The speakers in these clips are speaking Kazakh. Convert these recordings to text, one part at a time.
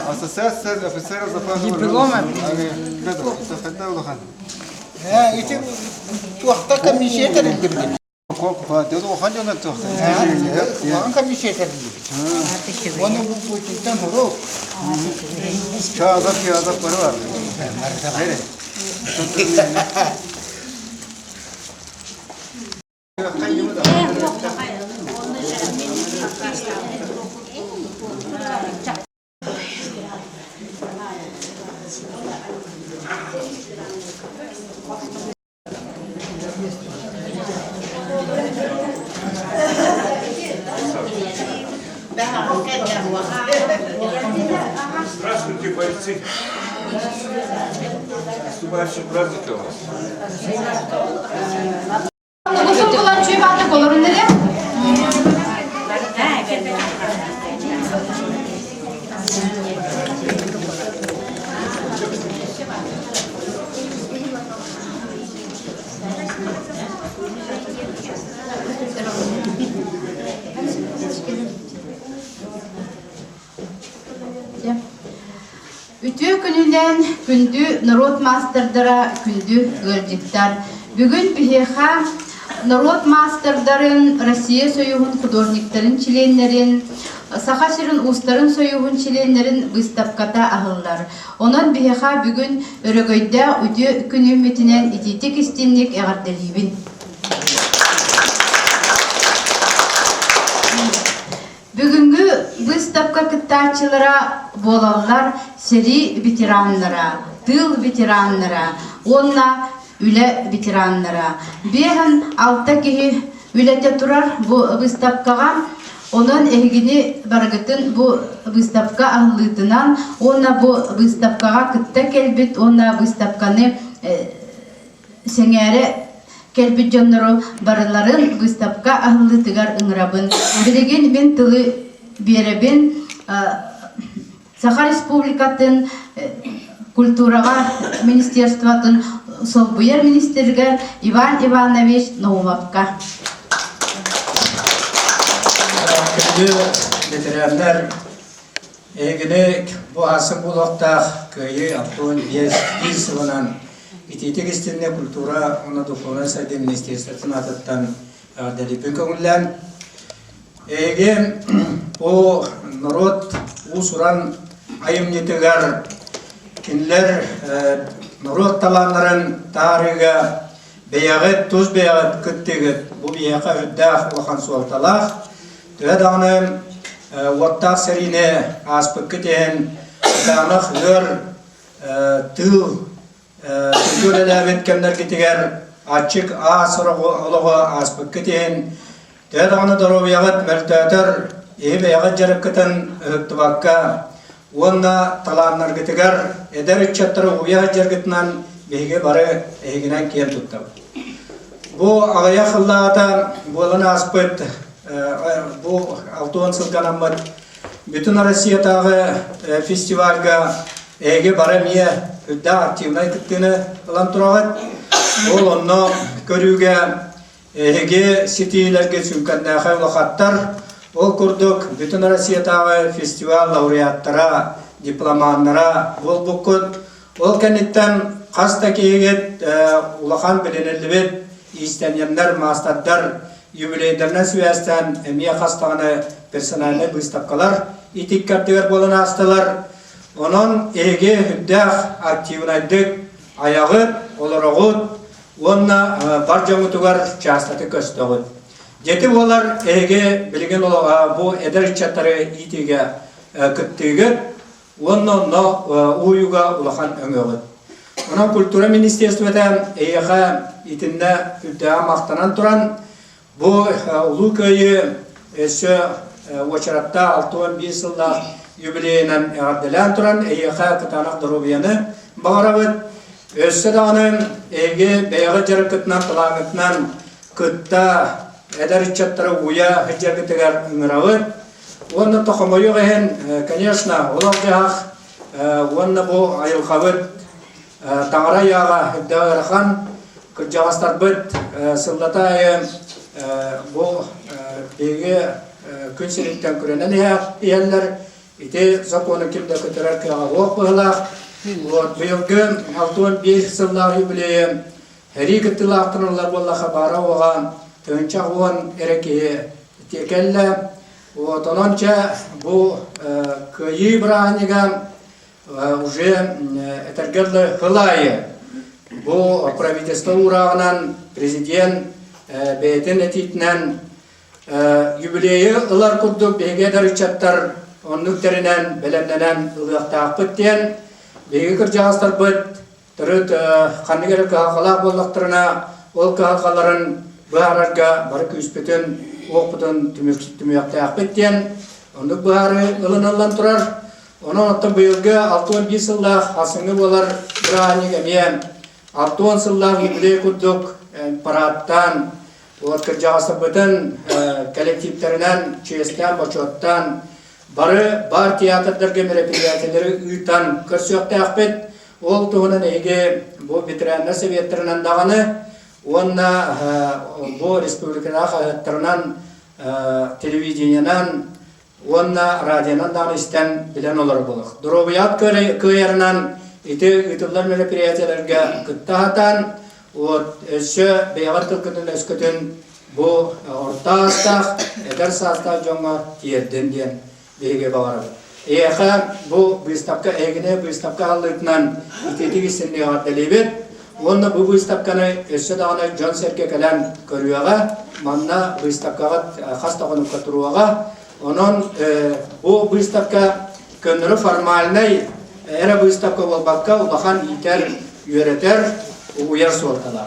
Ассоциация офицеров запаса диплома. Эти туахта комиссия терилдирди. Ван комиссия терилдирди. Оны бу читан хоро. Здравствуйте, бойцы! Наступающим праздником вас! Ütü gününden gündü narod masterdara gündü gölcükler. Bugün biheha narod masterdarın Россия soyuğun художникlerin çilenlerin Сахаширин устарын союғын çilenlerin выставката ahıllar. Onun biheha bugün örögöyde ütü günümetinen ititik istinlik eğardelibin. Bugünkü выставка kıttaçılara bolallar seri veteranlara, tıl veteranlara, onna üle veteranlara. Behen altta ki ülete turar bu выставкаға, onun ehgini bargıtın bu выставка ahlıtından, onna bu выставкаға kıtta kelbit, onna выставканы sengere kelbit jonnoru barıların выставка ahlıtıgar ıngırabın. Bilegen ben tılı berебин Саха Республикатын культураға министерствотын Солбуер министерге Иван Иванович Новаковқа. Күнді ветерандар егіне bu asım bulaqtaq köyü Антон Бесовынан итетек істеріне культура оны духовна сайды министерствотын атыттан дәліпін көңіллән. Егем bu народ усуран айымнетігер кинлер народ таланларын тарыға бейағыт, туз бейағыт күттігіт bu бейаға үддәқ олған суалталақ төәдағының уаттақ сәріне аспық кетен дағнық өр тыл түлгөлеләбет кемдер кетігер ачық асыры олығы аспық кетен төәдағыны дұру мәртәтір бейағыт жарып кетін үктібаққа онна таланлар кетігер әдер үтчаттыры уя жергітінен бейге бары егінен кен тұттым. Бұл ағая қыллағата болын аспыт, бұл 6 сылғанамыд бүтін Россиятағы фестивальға эге бара мие үдді активнай күттіні ұлан тұрағыт. Ол онны көріге эге сетейлерге сүмкәндәқы ұлақаттар. Ол күрдік бүтін Россиятағы фестиваль лауреаттара, дипломанлара бол бұққыт. Ол кәнеттен қаста кейгет ұлақан біленелібет истенемдер, мастаддар, юбилейдеріне сөйестен әмия қастағыны персональны выставкалар итик кәптігер болын астылар. Onun ege hüddəq aktivnaydık ayağıt, olarağıt, onunla barcamı tuğar çastatı köstağıt. Jetip olar ege bilgin olağa bu eder içatları itiga kıttıgıt, онно уюга улахан өңөгөт. Онан культура министерствода эйха итинне үтә мактанан туран бу улуу көйү өсө очаратта 65 жылда юбилейнен ардылан туран эйха кытанак дорубияны багарабыт. Өссө даганы эге бейга жарыкытынан тылагытынан кытта эдеричаттары уя хыжагытыгар ыңырабыт. Онна тохомойу ген, конечно, оларжах, онна бу айылхабыт, таңара яға хиддағырхан, күржағастар бұд, сылдатайы бу беге күн сиреттен күренен ияллар, ите законы кімді көтерер кеға оқ бұғылақ. Бұйылғы 61 сыллағы юбилейі, әрі күттілақтырылар боллаға бара оға, төнчақ оған әрекеге текелі. Ононча бу кыйы бранига уже этергерлы хылайы. Бу правительство урагынан президент бейтен этитнен юбилейы ылар курдук беге дарычаттар оннуктеринен белемненен ылыктаак бүттен беге кыржагастар бүт түрүт ханнигер кахалак боллактырына ол кахаларын баарарга бары күспөтөн оqputun tümüyakta akbettiyen, onu buharı ılınırlan turar. Onun hatta bıyılgı 61 yılda hasını bolar bırağını gemiyen. 60 yılda yubiley kurduk parattan, kırcağısı bütün kolektiflerinden, çeyesten, boçottan, bar tiyatrlarga merepiyatileri uytan kırsıyakta akbet. Ol tuğunun ege bu bitirenler seviyetlerinden dağını, Онна бу республикада хаттарынан телевидениянан, онна радионан даныстан билен олар болық. Дробият көйерінен ите үтілер мероприятияларға күттахатан, өсі бейғар түлкінің өскөтін бу орта астақ, әдір састақ жоңа тиерден ден бейге бағарады. Эйха бу выставка эгіне выставка алытынан итетігі сенде артелебет, Онна бу выставканы өссө даганы жон серке келен көрүяга, манна выставкага хастагынып катыруага. Онон бу выставка көнөрү формальный эра выставка болбакка улахан итер, үйрөтер, уяр суалталар.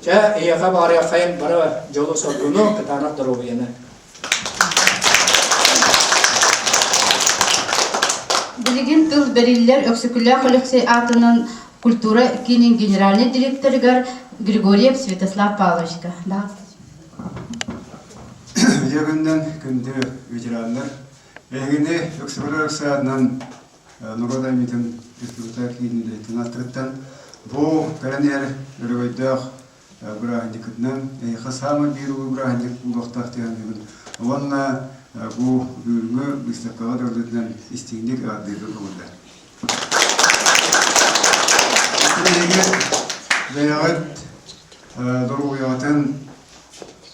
Жа эйга бары хайын бары жолу соргуну кытанак дорубуяны. Билигин тыл бериллер өксүкүлө коллекция атынын Культура кинин генеральный директоргар Григорьев Святослав Павловичка. Егінден күнді ветерандар. Егіне өксібірі өксіятынан Нұрғадай метін республика кейінді тынаттырыттан бұл кәрінер өргөйдіғ бұрағынды күтінен ейқі самы беру бұрағынды бұлдықтақ деген бүгін. Онына бұл бөлімі бұстаққаға дөрдетінен істегіндік ағдырды көңілді. Бәйәғыт дұрғыятын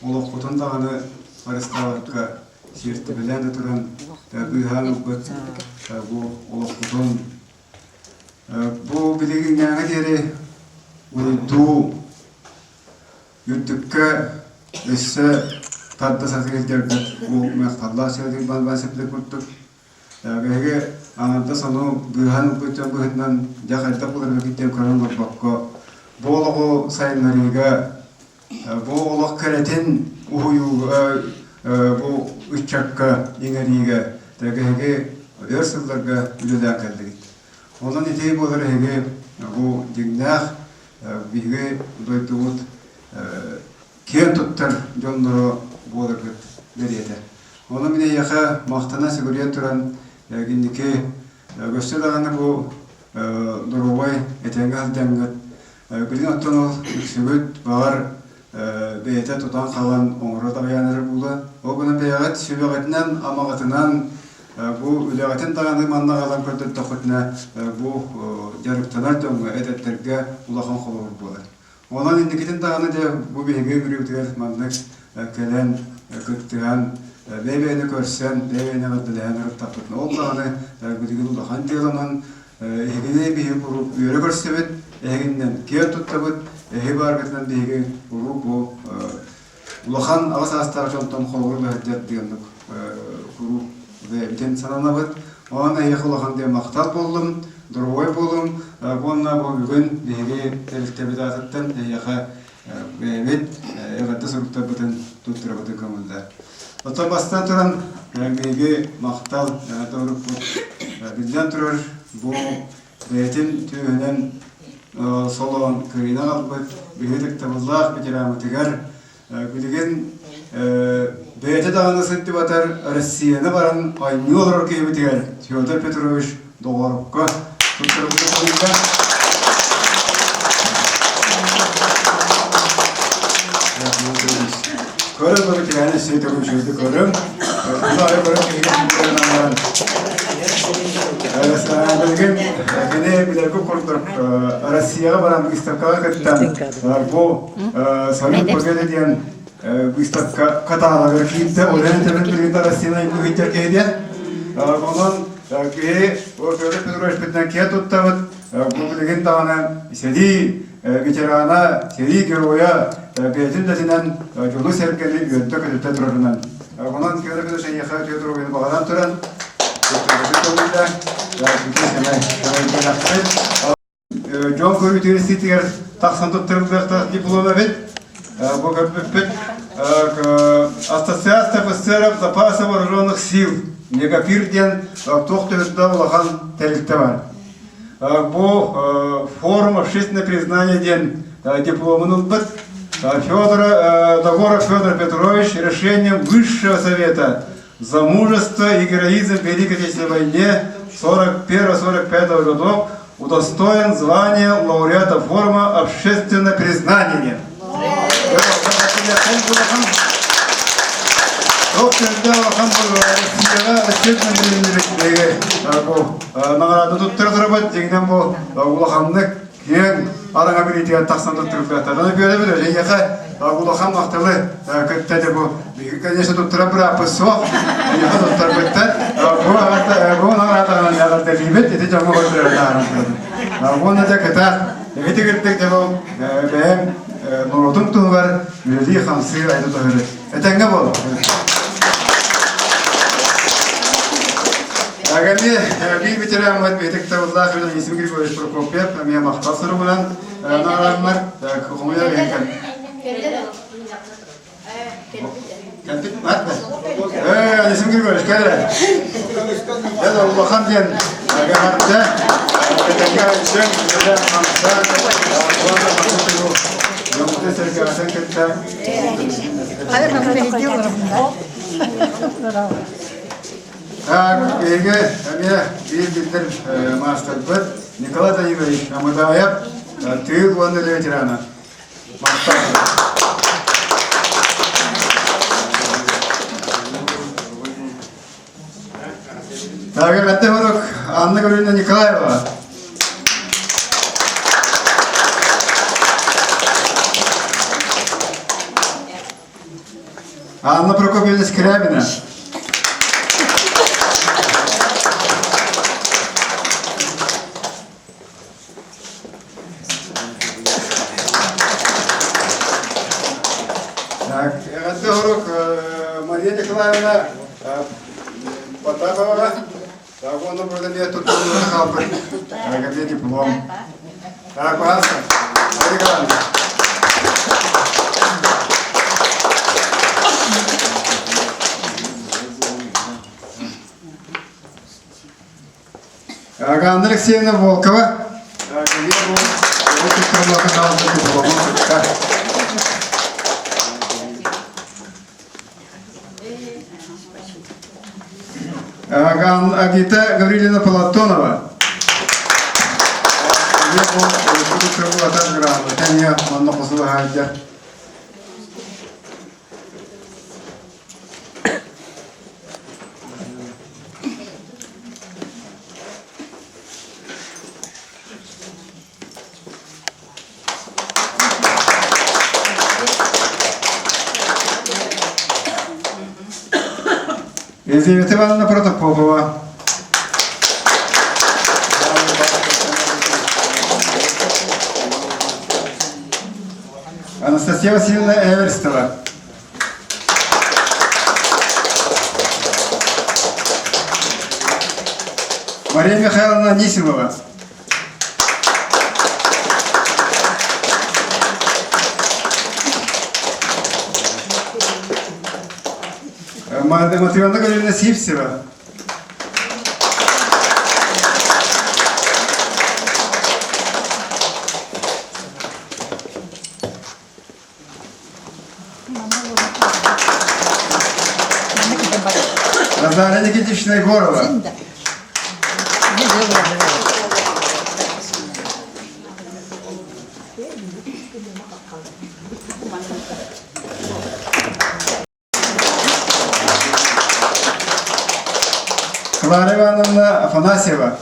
олық құтын дағаны Арыстағыртқа серті біләнді тұран бұйған ұқпыт бұл олық құтын. Бұл білеген ғаңа дері ұйду үттіккі өссі тадда сатырелдерді бұл мәқталла сөйдің бан сәпілі күрттік. Бәйге аңында сону бұйған ұқпыттен бұйытынан жақайта бұлырға кеттен көрін баққа Болығы сайынларыға, бұл олық кәретін ұйуға, бұл үтчакқа, еңеріға, тәгіге өрсілдерге үлілі әкелдігіт. Оның етей болыр әге бұл дегнақ, бігі дойдығыт кен тұттар жонлары болырғыт береді. Оның міне яқа мақтана сігірен тұран әгіндіке көсті дағаны бұл дұрғай әтенгі алдаңғыт. Білген оттан ол үксігіт бағар бейті тұтан қалан оңыры дағаяныры болды. Ол бұны бейғат сөбеғатынан, амағатынан бұл үлеғатын дағаны манна қалан көрді тоқытына бұл жарықтанар дөңгі әдеттерге ұлақан қолығыр болды. Онан ендікетін дағаны де бұл бейге күректігер маннық кәлен күттіған бейбейні көрсен, бейбейні ғаддылайын ұрып тапытын. Ол дағаны білген ұлақан деғынан егіне бейі бұрып үйері көрсебет, егіннен кер тұттабыт, эһи баргытынан биһиги уру бу улахан агас астар жонтон холгор бәһдәт дигән куру бәйтен сананабыт. Ona yakulahan diye maktal buldum, duruvoy buldum. Bununla bugün biri teleftebidatından yaka evet yakatta sorukta bütün tuttura bütün kamında. Otobastan turan biri maktal doğru bizden turur bu betin tüyünen solon kıyına alıp biledik tabullah bitiramatigar bilgin beti dağını sıttı batar Rusya'na varan aynı olur ki bitigar Fyodor Petrovich Dolorukka tuttura bütün kamında. Körüm bu bitirene şeyde konuşuyorduk körüm. Bunlar körüm kıyıdan Bilgin, gene bir dakika kurduk. Rusya'ya varan istavka kattan. Bu Sovyet Kongre'de diyen bu istavka katağına verkiydi. Oradan tabii birlikte Rusya'na bu hicret ediyor. Bunun ki o Fyodor Petrovich Petnakiya tuttavat. Bu bilgin dağına sedi veterana, sedi geroya betin detinden yolu serkeli yöntök edildi turundan. Bunun Fyodor Petrovich yakayı Fyodor'u bağlan turan. John Corey University'ye taksan tutturulmakta diploma bit. Bu köpek Ассоциация офицеров запаса вооруженных сил. Мегапирден тоқтырда улахан тәлікті бар. Bu форум общественное признание ден дипломының бит. Договор Федор Петрович решением Высшего Совета за мужество и героизм в Великой Отечественной войне 41-45 годов удостоен звания лауреата форума «Общественное признание». Араңа бір етіген тақсанды тұрып жатыр. Оны бөлі білі, жәйеқі ұлақан мақтылы көттеді бұл. Конечно, тұттыра бір апы соқ, жәйеқі тұттыр көтті. Бұның атағынан яғырды бейбет, еті жаңы қойдыры ағырды. Бұны да кітақ, еті кеттік де бұл бәйім нұрудың тұғы бар, үлі қамсы айды тұғыры. Әтәңгі бол. Агами бий ветеранмат бетик тавлах билан Есим Григорьевич Прокопьев, меня мақтасыр булан нарамар хумия бекан. Кәмпит матма. Есим Григорьевич кәдер. Я Улахан ден агаматта. Кәтәгә өчен бездә хамса. Улахан матты. Йомты сәркәсен кәттә. Хәзер мен видео bir bildir master'dır. Nikolay Danilович Амадаев, тыл военный ветерана. Также отдыхорок Анна Гавриловна Николаева. Анна Прокопьевна Скрябина. Мария Николаевна Потапова, так он продает тут халпы, как диплом. Так, пожалуйста, Мария Николаевна. Ганна Алексеевна Волкова. Агита Гаврилина Платонова. Елизавета Ивановна Протопопова. Анастасия Васильевна Эверстова. Мария Михайловна Анисимова. Матвеевна Галина Сивцева. Назария Никитична Егорова. Клара Ивановна Афанасьева.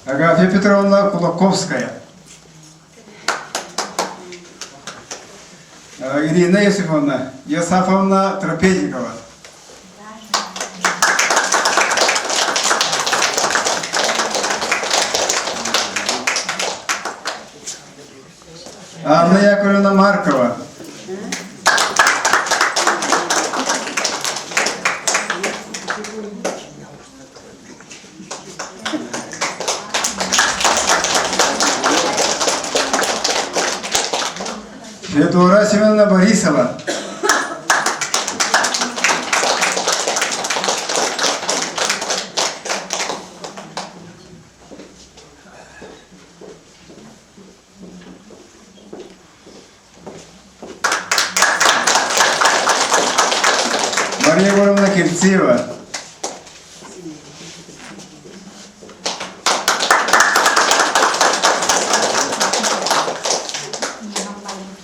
Агафья Петровна Кулаковская. Ирина Юсифовна Ясафовна Трапезникова. Анна Яковлевна Маркова. Федора Семеновна Борисова. Мария Егоровна Кельцева.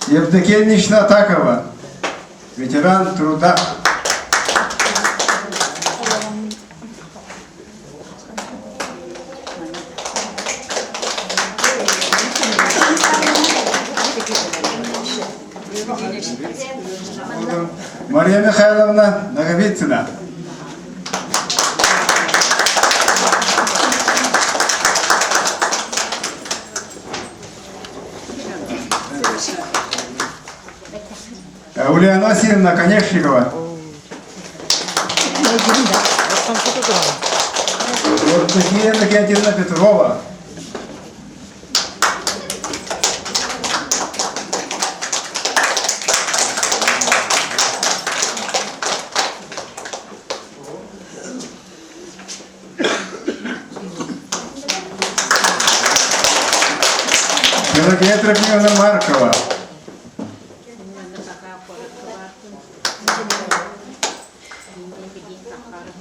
Евдокия Ильинична Атакова, ветеран труда. Мария Михайловна Наговицына. Ульяна Васильевна Конешникова. Евдокия Леонидовна Петрова. Пелагея Трофимовна Маркова.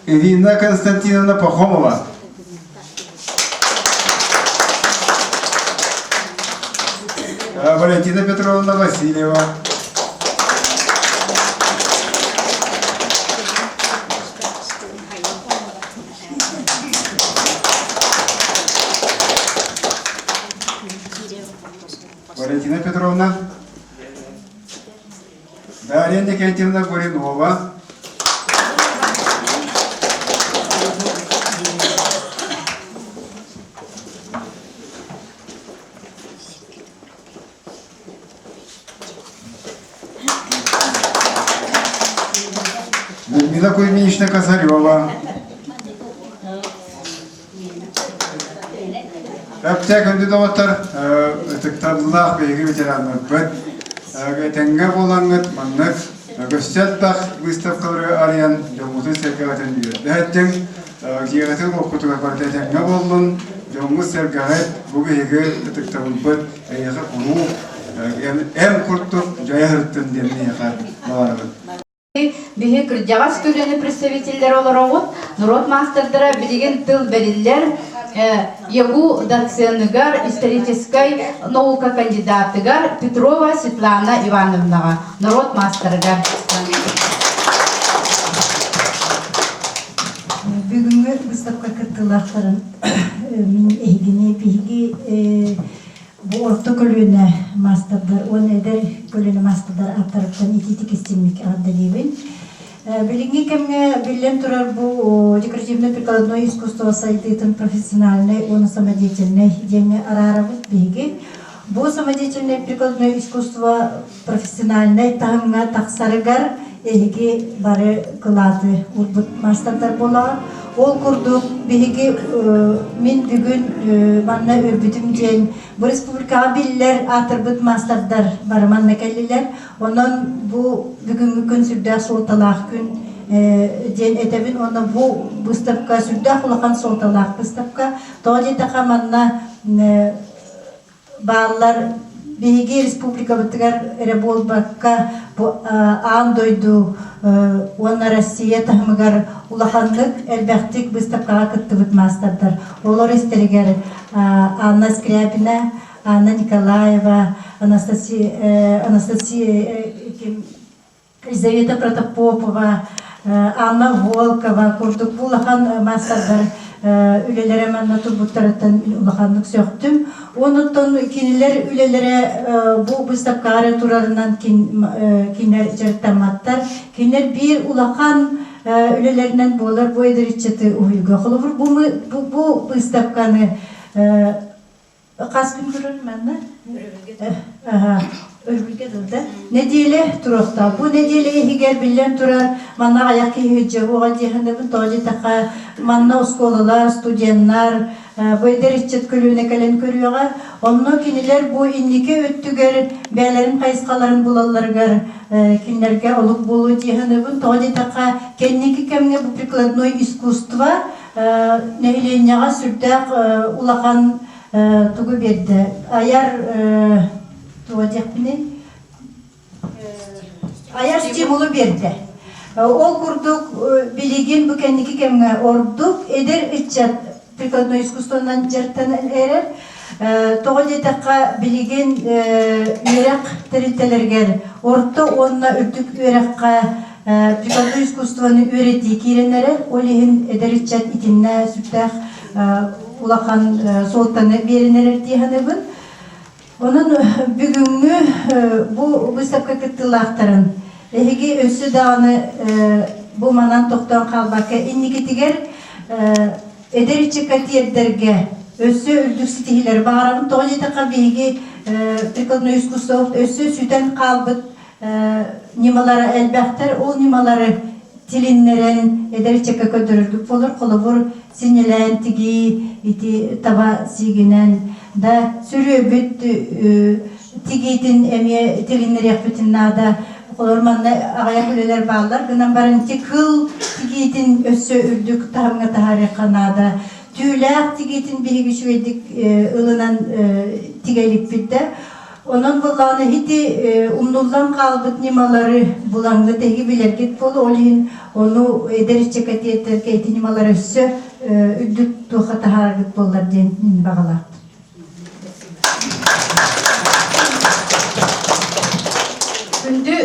Ирина Константиновна Пахомова. Валентина Петровна Васильева. Валентина Петровна. Дарья Никитина Гуринова. Людмила Кузьминична Косарева. Аптека кандидаттар тактарлах беги ветераннар бит. Тенге болангыт маннык гостяттах выставкалары арыян жомузу сергагатын бир. Дәттен киегатын окутуга барда тенге болдун. Жомуз сергагат бу беги тактарлар бит. Яха куру эм куртук жайырттын демне яха баларбыт. Биһи кырдьаҕас күлүнү представительдер олоробут, народ мастердара билигин тыл белиллер, ягу доценныгар, исторической наука кандидатыгар Петрова Светлана Ивановнага, народ мастерыгар. Бүгүнгү выставка кыттылактарын мен эйгине биги бу орто көлүнө мастердар, он эдер көлүнө мастердар аттарыптан ититик истемик аддалибин. Билинги кемге билен турар бу декоративно-прикладное искусство сайтытын профессиональный, он самодеятельный деме арарабыт биги. Бу самодеятельное прикладное искусство профессиональное таңга тақсарыгар эһиги бары кылаты урбут мастардар бола. Ол курдук биһиги мен бүгүн манна өрбүтүм ден бу республикага биллер атырбыт мастардар бары манна келлилер. Онон бу бүгүнкү күн сүрдө соталак күн ден этебин оны бу выставка сүрдө улахан соталак выставка тоди така манна баллар биһиги республика бытыгар эре болбакка бу андойду уонна Россия тахмыгар улаханлык элбэхтик выставкага кыттыбыт мастардар. Олар истеригер Анна Скрябина, Анна Николаева, Анастасия Елизавета Протопопова, Анна Волкова, курдук улахан мастардар үлелере манна турбуттарыттан улаханлык сөктүм. Онуттан кинилер үлелере бу выставкага турарынан кинер жартаматтар. Кинер бир улахан үлелеринен болар бу эдеричети уйга. Холовур бу выставканы кас күн көрөр манна? Örgülge durdu. Nedile turukta. Bu nedile higer billen turar. Manna ayak hücce. Oğa cihanda bu toji taka manna oskolalar, studentlar bu ederitçet külüne kalen körüyorlar. Onunla kiniler bu innike öttüger beylerin kayıskaların bulallargar kinlerge olup bulu cihanda bu toji taka kendiki kemge bu prikladnoy iskustva nehilenyağa sürdak ulakan tuğu berdi. Ayar ayar stimulu berdi. Ол курдук билигин бу кендики кемге ордук эдер иччат прикладное искусствонан жартан эрер тоголетакка билигин үйрак терилтелергер орто онна үрдүк үйракка прикладное искусствону үйрети киренерер олихин эдер иччат итинне сүттах улахан солтаны беренерер тиханыбын. Onun bugünkü bu выставка kıttılaqtарын Эһиги өссү даганы бу манан токтон калбакка инникитигер эдеричи катиердерге өссү үрдүк ситихилер багарабын тоголетакка биги прикладное искусство өссү сүтен калбыт нималары элбахтар ол нималары тилиннерен эдеричекке көдөрүлүк болор колобур синелен тиги ити таба сигинен да сүрөбүт тигитин эме тилиннерек бүтүннада Olormanla ağaya kuleler bağlar. Gınan barınca kıl tigitin össü ürdük tahamga tahari kanada. Tüylak tigitin bir güçvedik ılınan tigelik bitti. Onun bulanı hiti umnuldan kalbıt nimaları bulandı tegi bilergit bolu. Olin onu ederiş çekatiyetler keyti nimaları össü ürdük tuha tahargıt bollar diyen bağlar.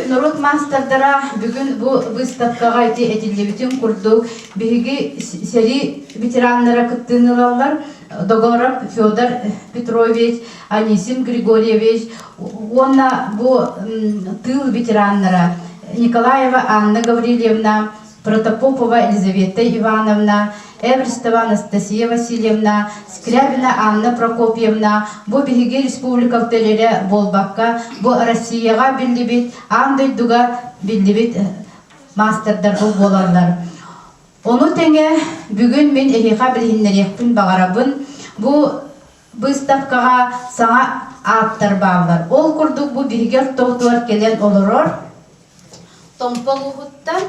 Народ мастардара бүгүн бу выставкага этилебитин курдук. Биги сери ветераннара кыттыналар Догоров Федор Петрович, Анисим Григорьевич, онна бу тыл ветераннара Николаева Анна Гаврилевна, Протопопова Елизавета Ивановна, Эверстова Анастасия Васильевна, Скрябина Анна Прокопьевна, бу биги республика телере болбакка, бу Россияга биллибит, андайдуга биллибит мастердар бу боларлар. Onu теңе бүгүн мен эхиха билиннерекпин багарабын. Бу выставкага саңа аттар баалар. Ол курдук бу бигер тоотуар келен олорор. Томполухуттан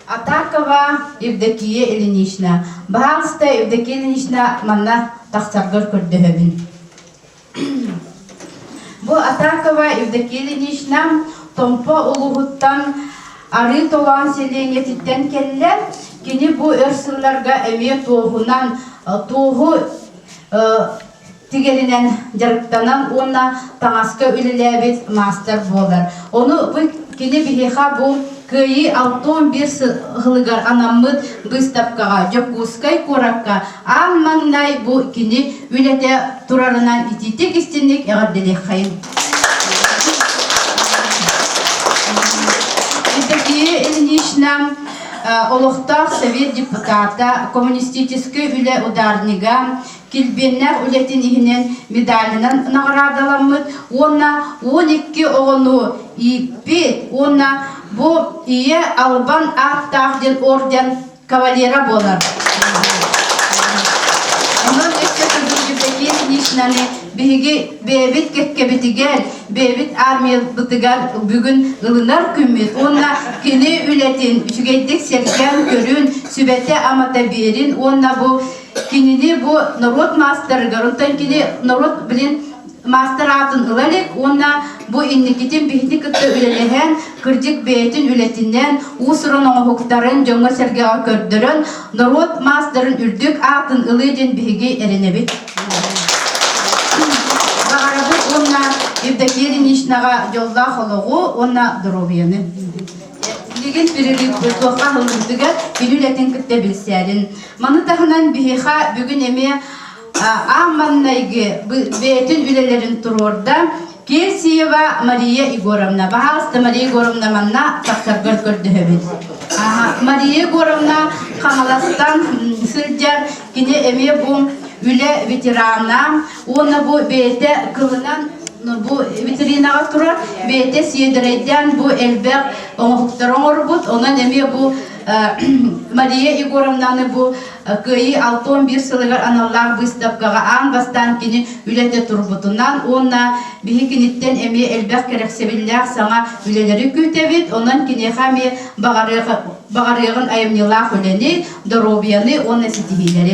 Атакова Евдокия Ильинична. Баалста Евдокия Ильинична манна тахсаргар көрдөһөбүн. Бу Атакова Евдокия Ильинична Томпо улугуттан ары толан селениетиттен келлер. Кини бу өрсүлләргә эме тоогунан тоогу тигелинен жарыктанан онна таңаска үлеләбит мастер болар. Оны бу кини бихеха бу кыйы 61 хылыгар анаммыт выставкага жокускай коракка аммаңнай бу кини үлете турарынан ититек истинник ягадделе хайын. Евдокия Ильинична Олохтах совет депутата, коммунистический үле ударнига, kilbenler ületin ihinen medalinan nagaraдаламмыт. Онна 12 оғыну иппит. Онна bu iye Alban Ақтағден орден кавалера болар. Онан өксөтүрдүгүдеки нишнаны биги бебит кеккебитигер, бебит армия бытыгар бүгүн ылынар күммит. Онна кини үлетин, үчүгейдик серген көрүн, сүбете амата берин. Онна бу кинини бу народ мастерыгар, онтан кини народ билин мастер атын ылалек, онна бу инникитин бихни кытты үлелеген, кырдик бейтин үлетинен, усырын оңуктарын жоңа сергеға көрдірін, народ мастерын үрдік атын ылыден биги эренебит. Бағарабыт онна евдокири нишнаға жолда холоғу, онна дробияны. Деген перерив тоққа хылымдыға күнүлетін кітті білсәрін. Маны тағынан бихиха бүгін еме Амманнайги бейтин үлелерин турорда Кесиева Мария Егоровна. Бағалысты Мария Егоровна манна тақтаргар көрдіхебет. Мария Егоровна қамаластан сылджар кене эме бұл үле ветерана. Оны бұл бейте кылынан bu vitrinaga turar, bete siyedireyden bu elbek oңuqtarın orbut, ondan eme bu Maria Егоровнаны bu kıyı 6-11 sılıgar analar выставкаға an bastan kini ülete turbutundan, onna bihi kinitten eme elbek kereksebiller sana üleleri kütebit, ondan kini hami bağarığın ayımnilak üleni, dorobiyanı, onna sitihileri.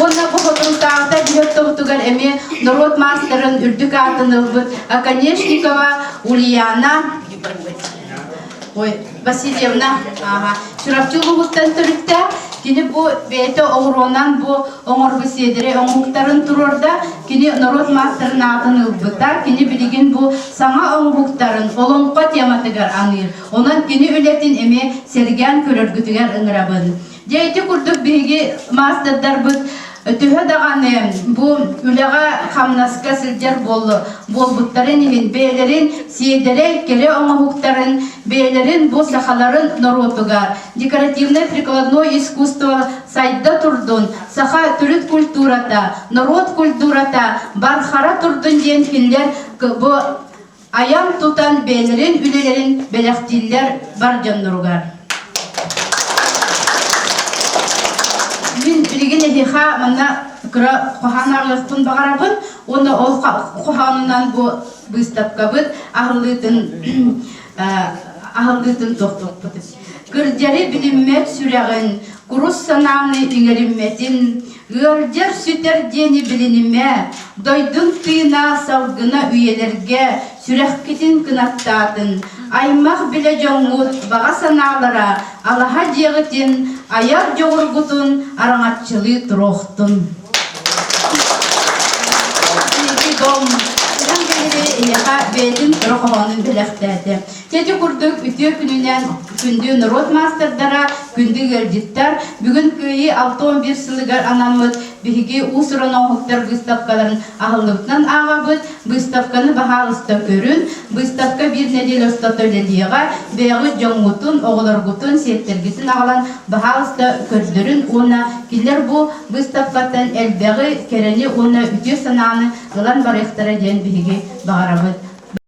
Онна bu фотонтағда директор тұғар әме народ мастерын үрдік атын ұлбыт. Конешникова Ульяна Васильевна Шырапчылы ғыттан түрікті. Кені bu бәйті оғыронан bu оңыр бөседері оңғықтарын тұрорда кені народ мастерын атын ұлбыттар. Кені білеген bu саңа оңғықтарын олыңққа тематығар аныр. Онан кені өлетін әме серген көріргітігер ұңырабын. Дейті күрдік бейге мастердар бұд Түйе дағаны бұл үліға қамнаска сілдер болбуттарын еген бейлерін сейдері келе оңағуқтарын бейлерін бұл сақаларын народуғар. Декоративно-прикладное искусство сайда тұрдың, сақа түріт культурата, народ культурата, бархара тұрдың ден келер бұл аян тұтан бейлерін үлелерін белектейлер бар жаннырғар. Мен білген едеха мана қоғанарлықпын бағарабын, оны ол қоғанынан бұл выставка бұд, ағылдытын тоқтық бұд. Күрдері біліммет сүрәғін, құрыс сананы еңерімметін, ғырдер сүтер дені білініме, дойдың тыйына салғына үйелерге сүрәқкетін кынаттатын, аймақ біле жоңғыт баға саналара, алаға деғітін, аяр жоғырғытын, араңатчылы тұроқтын. Бейтін тұрқығанын біліқтәді. Теті күрдік үтіе күнінен күнді народ мастердара, күнді гердеттар, бүгін көйі 6-11 сылығар анамыд, бігі ұсырын оңықтар выставкаларын ағылығытынан ағабыд, выставканы бағалыста көрін, выставка бір недел ұстаты өлеліға, бәғі жоңғытын, оғыларғытын, сеттергетін ағылан бағалыста көрдірін, оны келер бұл выставкаттан әлбәғі керені оны үтіе сананы ғылан барықтара ден бігі бағарабыд.